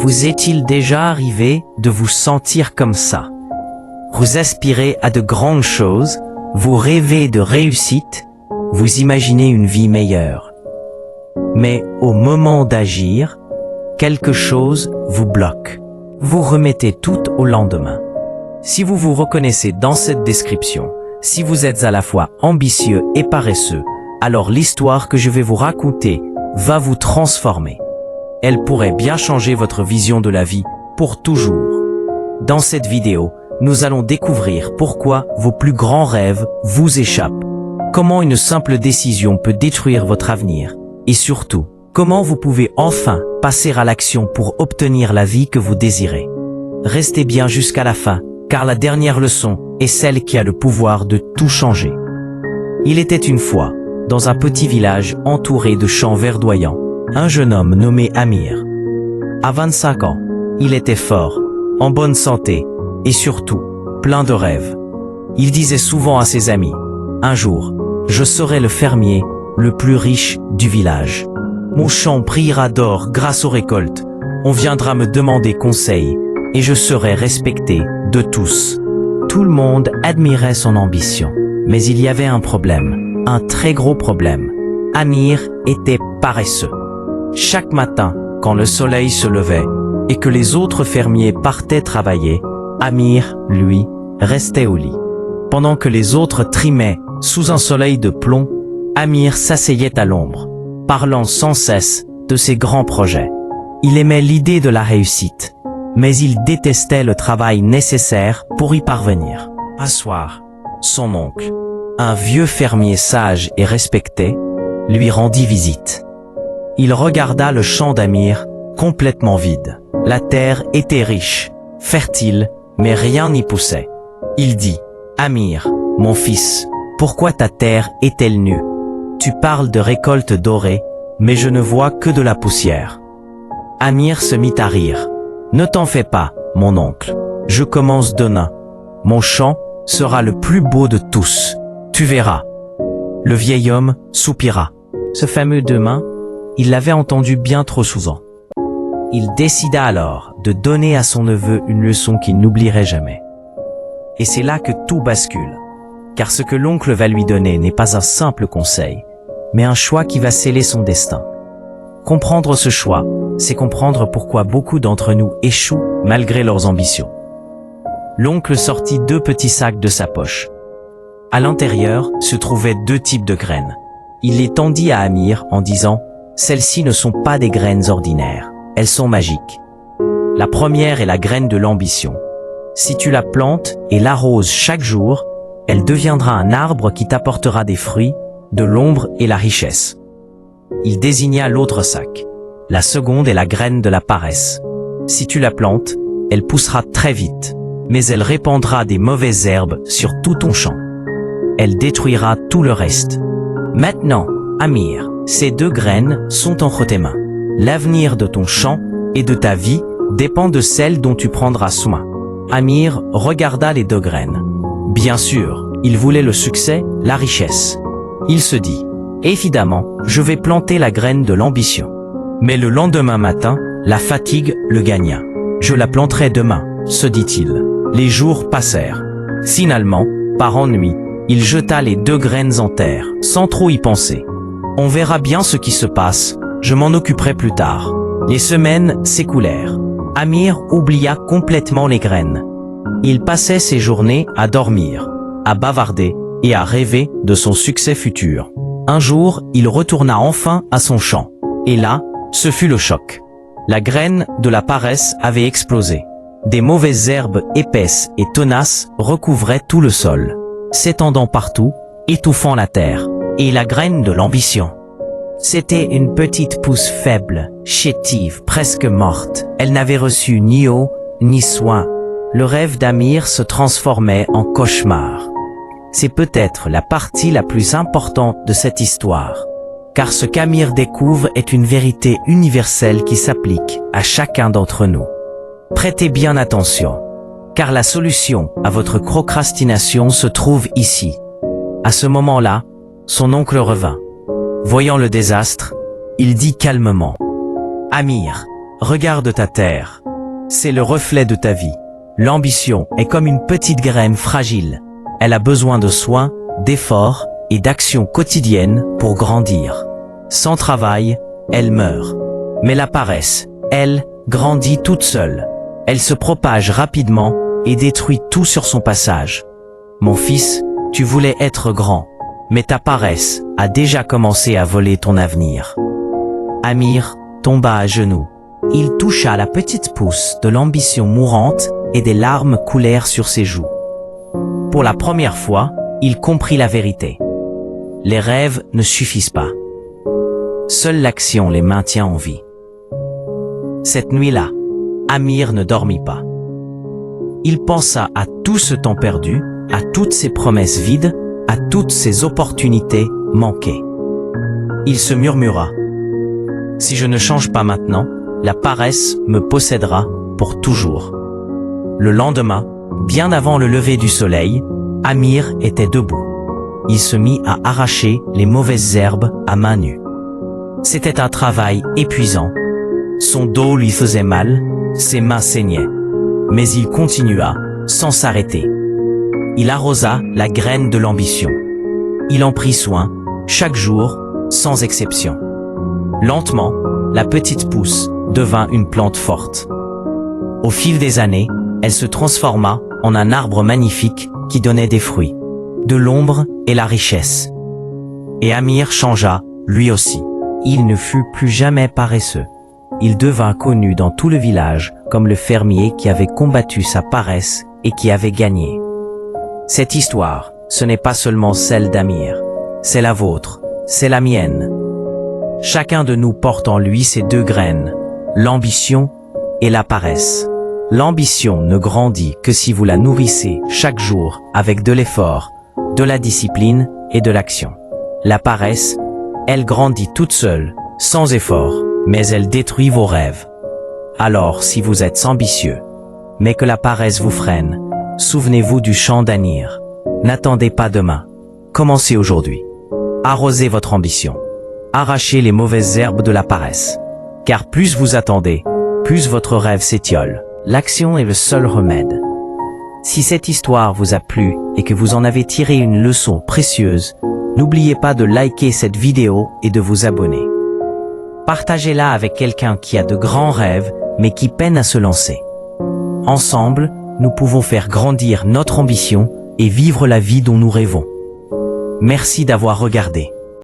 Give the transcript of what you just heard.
Vous est-il déjà arrivé de vous sentir comme ça? Vous aspirez à de grandes choses, vous rêvez de réussite, vous imaginez une vie meilleure. Mais au moment d'agir, quelque chose vous bloque. Vous remettez tout au lendemain. Si vous vous reconnaissez dans cette description, si vous êtes à la fois ambitieux et paresseux, alors l'histoire que je vais vous raconter va vous transformer. Elle pourrait bien changer votre vision de la vie pour toujours. Dans cette vidéo, nous allons découvrir pourquoi vos plus grands rêves vous échappent, comment une simple décision peut détruire votre avenir, et surtout, comment vous pouvez enfin passer à l'action pour obtenir la vie que vous désirez. Restez bien jusqu'à la fin, car la dernière leçon est celle qui a le pouvoir de tout changer. Il était une fois, dans un petit village entouré de champs verdoyants, un jeune homme nommé Amir. À 25 ans, il était fort, en bonne santé, et surtout, plein de rêves. Il disait souvent à ses amis, « Un jour, je serai le fermier le plus riche du village. Mon champ brillera d'or grâce aux récoltes. On viendra me demander conseil, et je serai respecté de tous. » Tout le monde admirait son ambition, mais il y avait un problème, un très gros problème. Amir était paresseux. Chaque matin, quand le soleil se levait et que les autres fermiers partaient travailler, Amir, lui, restait au lit. Pendant que les autres trimaient sous un soleil de plomb, Amir s'asseyait à l'ombre, parlant sans cesse de ses grands projets. Il aimait l'idée de la réussite, mais il détestait le travail nécessaire pour y parvenir. Un soir, son oncle, un vieux fermier sage et respecté, lui rendit visite. Il regarda le champ d'Amir, complètement vide. La terre était riche, fertile, mais rien n'y poussait. Il dit, « Amir, mon fils, pourquoi ta terre est-elle nue? Tu parles de récolte dorée, mais je ne vois que de la poussière. » Amir se mit à rire. « Ne t'en fais pas, mon oncle. Je commence demain. Mon champ sera le plus beau de tous. Tu verras. » Le vieil homme soupira. Ce fameux demain, il l'avait entendu bien trop souvent. Il décida alors de donner à son neveu une leçon qu'il n'oublierait jamais. Et c'est là que tout bascule, car ce que l'oncle va lui donner n'est pas un simple conseil, mais un choix qui va sceller son destin. Comprendre ce choix, c'est comprendre pourquoi beaucoup d'entre nous échouent malgré leurs ambitions. L'oncle sortit 2 petits sacs de sa poche. À l'intérieur se trouvaient 2 types de graines. Il les tendit à Amir en disant « Celles-ci ne sont pas des graines ordinaires, elles sont magiques. La première est la graine de l'ambition. Si tu la plantes et l'arroses chaque jour, elle deviendra un arbre qui t'apportera des fruits, de l'ombre et la richesse. » Il désigna l'autre sac. La seconde est la graine de la paresse. Si tu la plantes, elle poussera très vite, mais elle répandra des mauvaises herbes sur tout ton champ. Elle détruira tout le reste. Maintenant, Amir, ces 2 graines sont entre tes mains. L'avenir de ton champ et de ta vie dépend de celle dont tu prendras soin. Amir regarda les 2 graines. Bien sûr, il voulait le succès, la richesse. Il se dit, évidemment, je vais planter la graine de l'ambition. Mais le lendemain matin, la fatigue le gagna. Je la planterai demain, se dit-il. Les jours passèrent. Finalement, par ennui, il jeta les 2 graines en terre, sans trop y penser. On verra bien ce qui se passe, je m'en occuperai plus tard. Les semaines s'écoulèrent. Amir oublia complètement les graines. Il passait ses journées à dormir, à bavarder et à rêver de son succès futur. Un jour, il retourna enfin à son champ. Et là, ce fut le choc. La graine de la paresse avait explosé. Des mauvaises herbes épaisses et tenaces recouvraient tout le sol, s'étendant partout, étouffant la terre. Et la graine de l'ambition. C'était une petite pousse faible, chétive, presque morte. Elle n'avait reçu ni eau, ni soin. Le rêve d'Amir se transformait en cauchemar. C'est peut-être la partie la plus importante de cette histoire. Car ce qu'Amir découvre est une vérité universelle qui s'applique à chacun d'entre nous. Prêtez bien attention, car la solution à votre procrastination se trouve ici. À ce moment-là, son oncle revint. Voyant le désastre, il dit calmement, « Amir, Regarde ta terre. C'est le reflet de ta vie. L'ambition est comme une petite graine fragile. Elle a besoin de soins, d'efforts et d'actions quotidiennes pour grandir. Sans travail, elle meurt. Mais la paresse, elle, grandit toute seule. Elle se propage rapidement et détruit tout sur son passage. Mon fils, tu voulais être grand, mais ta paresse a déjà commencé à voler ton avenir. Amir tomba à genoux. Il toucha la petite pousse de l'ambition mourante et des larmes coulèrent sur ses joues. Pour la première fois, il comprit la vérité. Les rêves ne suffisent pas. Seule l'action les maintient en vie. Cette nuit-là, Amir ne dormit pas. Il pensa à tout ce temps perdu, à toutes ces promesses vides, à toutes ces opportunités manquées. Il se murmura: si je ne change pas maintenant, la paresse me possédera pour toujours. Le lendemain, bien avant le lever du soleil, Amir était debout. Il se mit à arracher les mauvaises herbes à main nue. C'était un travail épuisant. Son dos lui faisait mal, ses mains saignaient. Mais il continua, sans s'arrêter. Il arrosa la graine de l'ambition. Il en prit soin, chaque jour, sans exception. Lentement, la petite pousse devint une plante forte. Au fil des années, elle se transforma en un arbre magnifique qui donnait des fruits, de l'ombre et la richesse. Et Amir changea, lui aussi. Il ne fut plus jamais paresseux. Il devint connu dans tout le village comme le fermier qui avait combattu sa paresse et qui avait gagné. Cette histoire, ce n'est pas seulement celle d'Amir. C'est la vôtre, c'est la mienne. Chacun de nous porte en lui ces deux graines, l'ambition et la paresse. L'ambition ne grandit que si vous la nourrissez chaque jour avec de l'effort, de la discipline et de l'action. La paresse, elle grandit toute seule, sans effort, mais elle détruit vos rêves. Alors, si vous êtes ambitieux, mais que la paresse vous freine, souvenez-vous du chant d'Amir. N'attendez pas demain. Commencez aujourd'hui. Arrosez votre ambition. Arrachez les mauvaises herbes de la paresse. Car plus vous attendez, plus votre rêve s'étiole. L'action est le seul remède. Si cette histoire vous a plu et que vous en avez tiré une leçon précieuse, n'oubliez pas de liker cette vidéo et de vous abonner. Partagez-la avec quelqu'un qui a de grands rêves mais qui peine à se lancer. Ensemble, nous pouvons faire grandir notre ambition et vivre la vie dont nous rêvons. Merci d'avoir regardé.